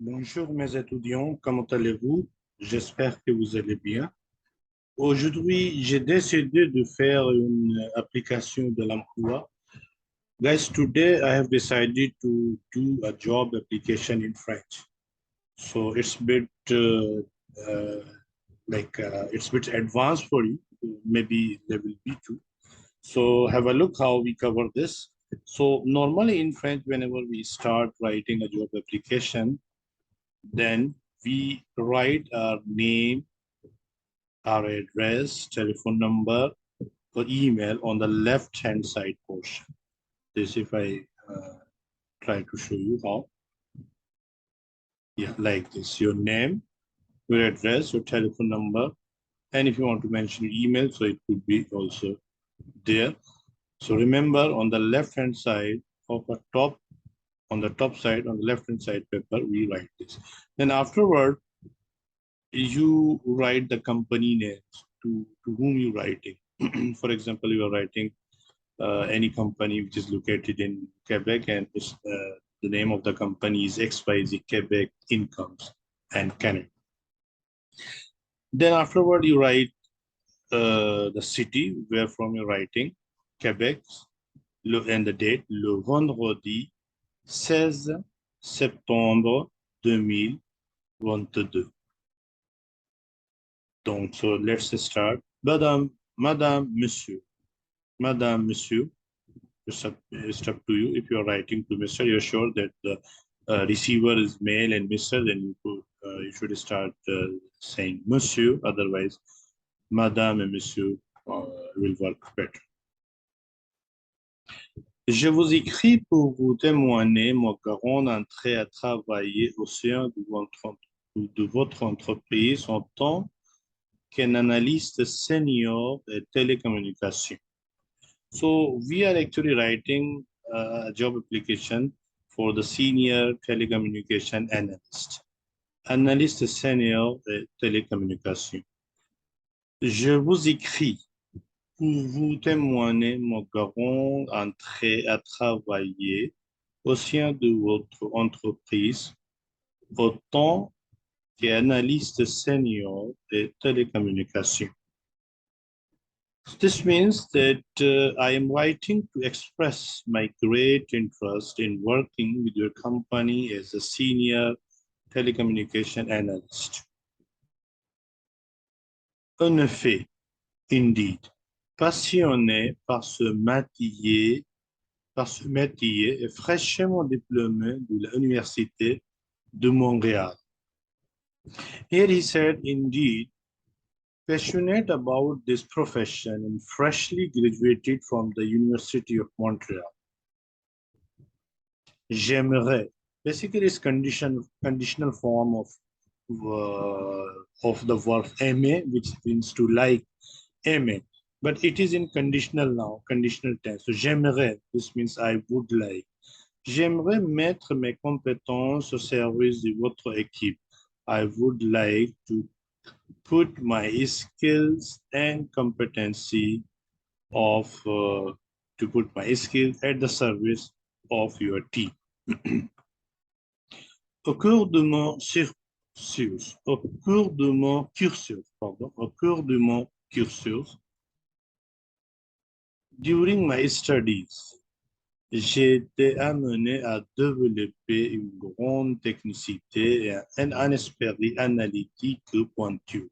Bonjour mes étudiants, comment allez-vous? J'espère que vous allez bien. Aujourd'hui, j'ai décidé de faire une application de l'emploi. Guys, today I have decided to do a job application in French. So it's a bit it's a bit advanced for you, maybe level B2. So have a look how we cover this. So normally in French, whenever we start writing a job application, then we write our name, our address, telephone number, or email on the left-hand side portion. This if I try to show you how. Yeah, like this. Your name, your address, your telephone number, and if you want to mention your email, so it could be also there. So remember on the left-hand side of a top, on the top side, on the left-hand side paper, we write this. Then afterward, you write the company names to whom you're writing. For example, you are writing any company which is located in Quebec, and the name of the company is XYZ Quebec Incomes and Canada. Then afterward, you write the city where from you're writing, Quebec, and the date, le vendredi 16 septembre 2022. Donc, so let's start. Madame, Monsieur, it's up to you. If you're writing to Mr., you're sure that the receiver is male and Mr., then you should start saying Monsieur. Otherwise, Madame and Monsieur will work better. Je vous écris pour vous témoigner mon grand entrée à travailler au sein de votre entreprise en tant qu'un analyste senior de télécommunications. So we are actually writing a job application for the senior telecommunication analyst. Analyste senior de télécommunications. Je vous écris pour vous témoigner mon grand entrée à travailler au sein de votre entreprise autant qu'analyste senior de télécommunications. This means that I am writing to express my great interest in working with your company as a senior telecommunication analyst. En effet, indeed, passionné par ce métier et fraîchement diplômé de l'Université de Montréal. Here he said, indeed, passionate about this profession and freshly graduated from the University of Montreal. J'aimerais. Basically, it's conditional form of the verb aimer, which means to like, aimer. But it is in conditional now, conditional tense. So j'aimerais, this means I would like. J'aimerais mettre mes compétences au service de votre équipe. I would like to put my skills and competency at the service of your team. Au cours de mon cursus, during my studies, j'ai été amené à développer une grande technicité et un esprit analytique pointu.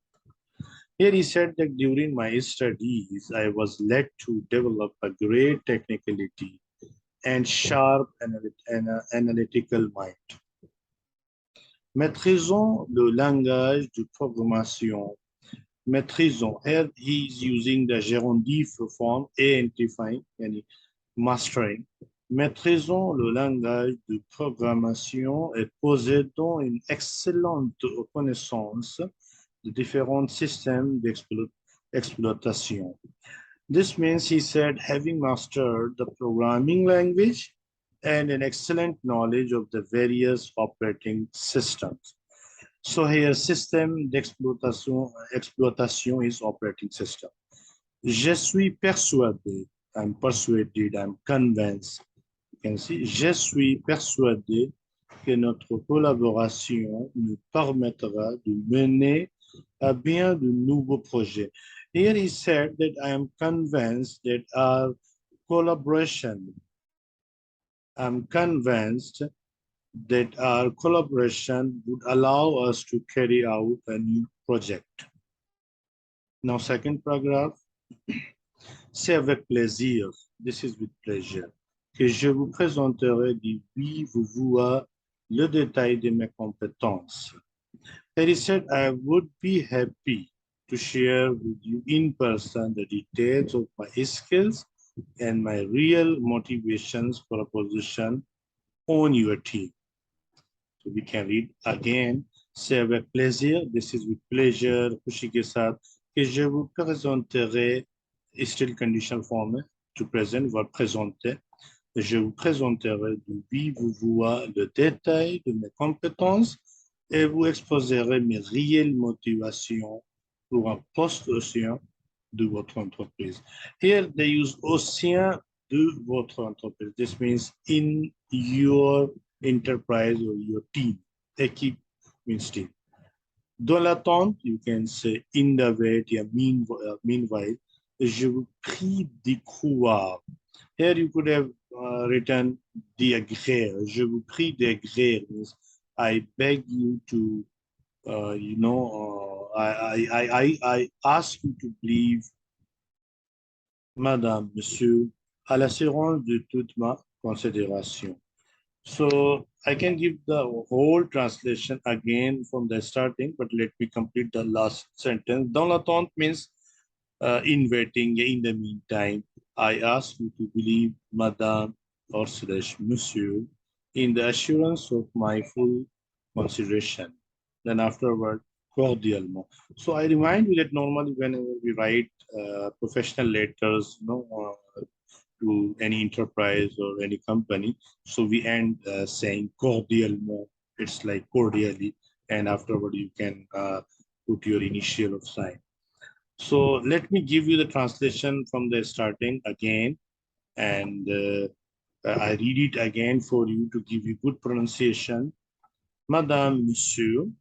Here he said that during my studies, I was led to develop a great technicality and sharp analytical mind. Maîtrisons le langage de programmation. Maîtrisons. Here he is using the gerundive form identifying and mastering. Maîtrisons le langage de programmation et possédons une excellente connaissance de différents systèmes d'exploitation. This means he said having mastered the programming language and an excellent knowledge of the various operating systems. So here système d'exploitation is operating system. Je suis persuadé, I'm persuaded, I'm convinced. You can see, je suis persuadé que notre collaboration nous permettra de mener à bien de nouveaux projets. Here he said that I am convinced that our collaboration, I'm convinced that our collaboration would allow us to carry out a new project. Now, second paragraph, c'est avec plaisir, this is with pleasure, que je vous présenterai de vive voix le détail de mes compétences. And he said, I would be happy to share with you in person the details of my skills and my real motivations for a position on your team. So we can read again. C'est avec plaisir, this is with pleasure, खुशी के साथ, que je vous présenterai, still conditional form, to present, va présenter, je vous présenterai de vive voix le détail de mes compétences et vous exposerai mes réelles motivations pour un poste au sein de votre entreprise. Here they use au sein de votre entreprise. This means in your enterprise or your team. Équipe means team. Dans l'attente, you can say in the wait, yeah, meanwhile, je vous prie d'y croire. Here you could have written the agréer. Je vous prie d'agréer means I beg you to, I ask you to believe, Madame, Monsieur, à l'assurance de toute ma considération. So I can give the whole translation again from the starting, but let me complete the last sentence. Dans l'attente means in waiting, in the meantime, I ask you to believe, Madame or slash Monsieur, in the assurance of my full consideration. Then afterward, cordialement. So I remind you that normally whenever we write professional letters, to any enterprise or any company, so we end saying cordialement. It's like cordially, and afterward you can put your initial of sign. So let me give you the translation from the starting again, and I read it again for you to give you good pronunciation. Madame, Monsieur,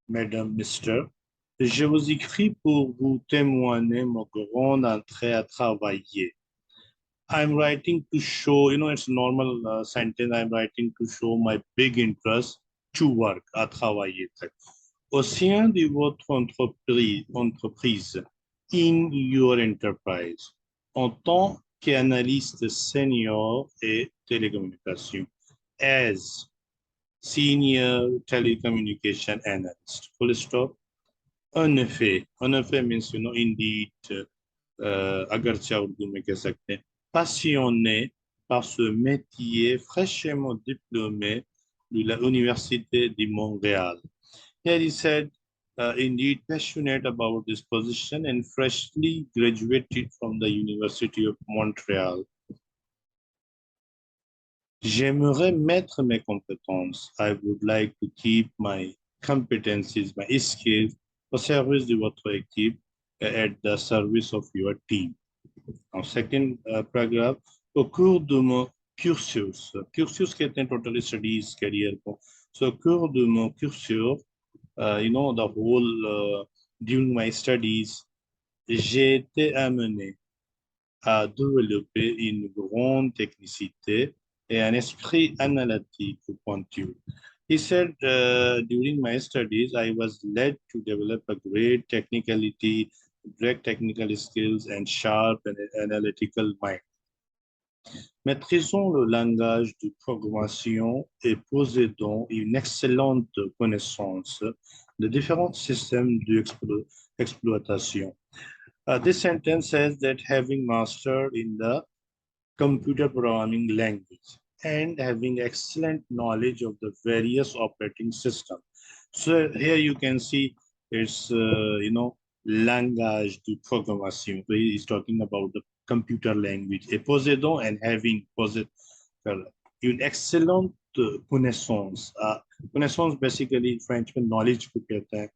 Madame, Mister, je vous écris pour vous témoigner mon grand entrée à travailler. I'm writing to show, it's a normal sentence. I'm writing to show my big interest to work, à travailler. Au sein de votre entreprise, in your enterprise, en tant qu'analyste senior et télécommunication, as senior telecommunication analyst. Full stop. En effet means, indeed, agarcha urdu में कह सकते हैं, passionné par ce métier fraîchement diplômé de l'Université de Montréal. Here he said, indeed passionate about this position and freshly graduated from the University of Montreal. J'aimerais mettre mes compétences. I would like to keep my competencies, my skills, au service de votre équipe, at the service of your team. En second paragraph, au cours de mon cursus qui est un total studies career. So, au cours de mon cursus, the whole, during my studies, j'ai été amené à développer une grande technicité et un esprit analytique pointu. He said, during my studies, I was led to develop a great technicality, great technical skills and sharp and analytical mind. Maîtrisons le langage de programmation et possédons une excellente connaissance de différents systèmes d'exploitation. This sentence says that having mastered in the computer programming language and having excellent knowledge of the various operating systems. So here you can see it's, langage de programmation. So he is talking about the computer language. Et possédant and having une excellente connaissance. Connaissance basically French में knowledge को कहते हैं.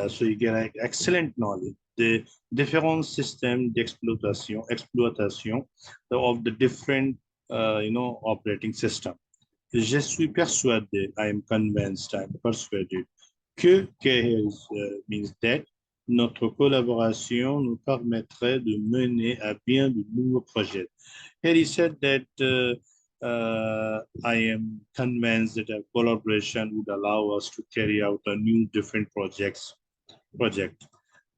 So you get excellent knowledge. The different system exploitation of the different operating system. Je suis persuadé, I am convinced, I am persuaded, que means that notre collaboration nous permettrait de mener à bien de nouveaux projets. Here he said that I am convinced that a collaboration would allow us to carry out a new different project.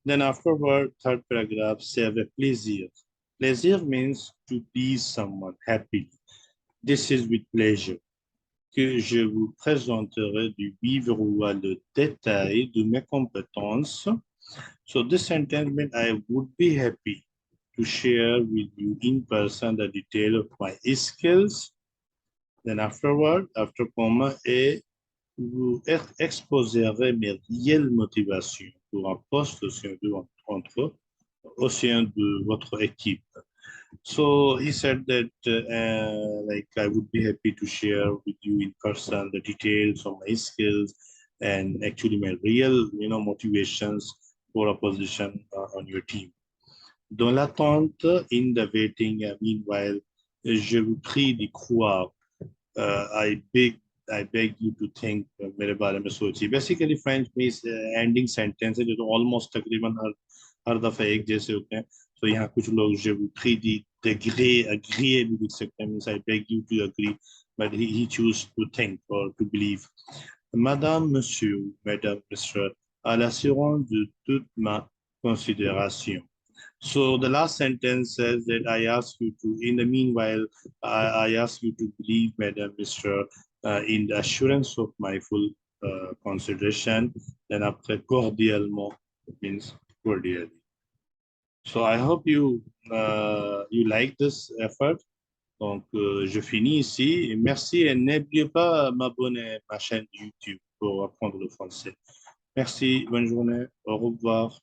Then afterward, third paragraph, c'est avec plaisir. Plaisir means to please someone happily. This is with pleasure que je vous présenterai du livre ou le détail de mes compétences. So this sentence meant I would be happy to share with you in person the detail of my skills. Then afterward, after comma, et vous exposerez mes réelles motivations pour un poste au sein de votre équipe. So he said that like I would be happy to share with you in person the details of my skills and actually my real motivations for a position on your team. Dans l'attente, in the waiting, meanwhile, je vous prie d'y croire. I beg you to think मेरे बारे में सोचिए. Basically French means ending sentence है जो तो almost तकरीबन हर दफा एक जैसे होते हैं. तो यहाँ कुछ लोग je vous prie d'agréer agree भी लिख सकते हैं. Means I beg you to agree, but he choose to think or to believe. Madame, Monsieur, Madame, Monsieur, à l'assurance de toute ma considération. So the last sentence says that I ask you to, in the meanwhile, I ask you to believe, Madam, Mr. In the assurance of my full consideration. Then après cordialement, it means cordially. So I hope you like this effort. Donc, je finis ici. Et merci et n'oubliez pas de m'abonner à ma chaîne YouTube pour apprendre le français. Merci, bonne journée, au revoir.